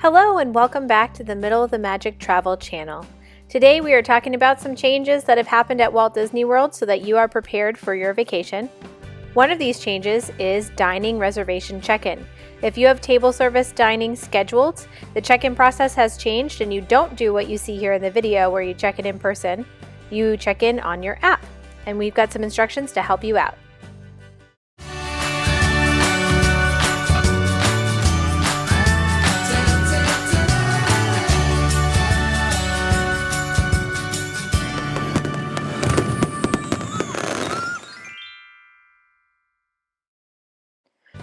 Hello and welcome back to the Middle of the Magic Travel channel. Today we are talking about some changes that have happened at Walt Disney World so that you are prepared for your vacation. One of these changes is dining reservation check-in. If you have table service dining scheduled, the check-in process has changed and you don't do what you see here in the video where you check in person. You check in on your app, and we've got some instructions to help you out.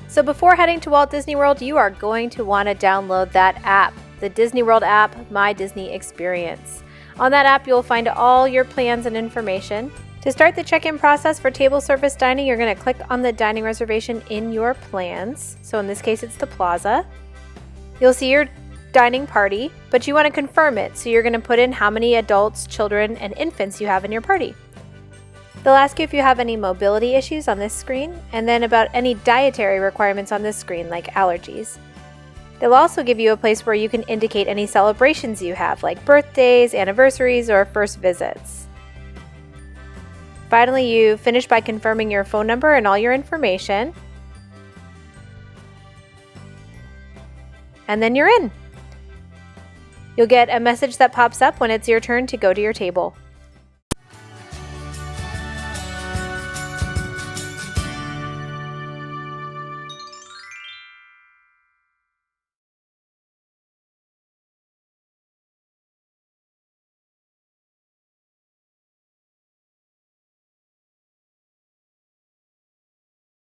So before heading to Walt Disney World, you are going to want to download that app, the Disney World app, My Disney Experience. On that app, you'll find all your plans and information. To start the check-in process for table service dining, you're going to click on the dining reservation in your plans. So in this case, it's the Plaza. You'll see your dining party, but you want to confirm it. So you're going to put in how many adults, children, and infants you have in your party. They'll ask you if you have any mobility issues on this screen, and then about any dietary requirements on this screen, like allergies. They'll also give you a place where you can indicate any celebrations you have, like birthdays, anniversaries, or first visits. Finally, you finish by confirming your phone number and all your information. And then you're in. You'll get a message that pops up when it's your turn to go to your table.